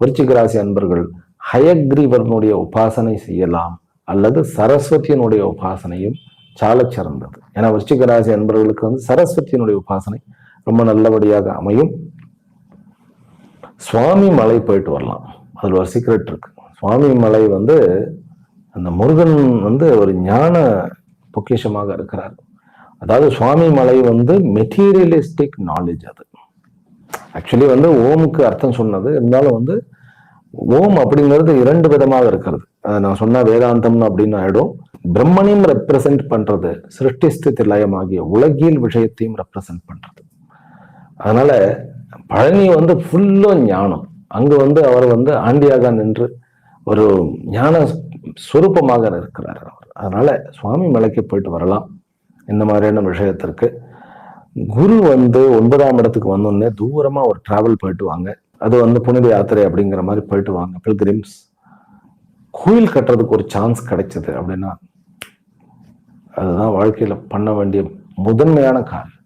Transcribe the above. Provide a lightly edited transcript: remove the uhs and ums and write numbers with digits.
விருச்சிக ராசி அன்பர்கள் ஹயக்ரீவனுடைய உபாசனை செய்யலாம், அல்லது சரஸ்வதியினுடைய உபாசனையும் சால சிறந்தது. ஏன்னா விருச்சிக ராசி அன்பர்களுக்கு சரஸ்வதியினுடைய உபாசனை ரொம்ப நல்லபடியாக அமையும். சுவாமி மலை போயிட்டு வரலாம். அதுல ஒரு சீக்ரெட் இருக்கு. சுவாமி மலை அந்த முருகன் ஒரு ஞான பொக்கிஷமாக இருக்கிறார். அதாவது சுவாமி மலை மெட்டீரியலிஸ்டிக் நாலேஜ். அது ஆக்சுவலி ஓமுக்கு அர்த்தம் சொன்னது, இருந்தாலும் ஓம் அப்படிங்கிறது 2 விதமாக இருக்கிறது. அதை நான் சொன்ன வேதாந்தம் அப்படின்னு ஆயிடும். பிரம்மனையும் ரெப்ரசன்ட் பண்றது, சிருஷ்டிஸ்திதி லயம் ஆகிய உலகியல் விஷயத்தையும் ரெப்ரசன்ட் பண்றது. அதனால பழனி ஃபுல்லும் ஞானம். அங்கு அவர் ஆண்டியாக நின்று ஒரு ஞான சுரூபமாக இருக்கிறார் அவர். அதனால சுவாமி மலைக்கு போயிட்டு வரலாம். இந்த மாதிரியான விஷயத்திற்கு குரு 9ஆம் இடத்துக்கு வந்தோடனே தூரமா ஒரு டிராவல் போயிட்டு வாங்க. அது புனித யாத்திரை அப்படிங்கிற மாதிரி போயிட்டு வாங்க. பில்கிரிம்ஸ் கோயில் கட்டுறதுக்கு ஒரு சான்ஸ் கிடைச்சது அப்படின்னா அதுதான் வாழ்க்கையில பண்ண வேண்டிய முதன்மையான காரியம்.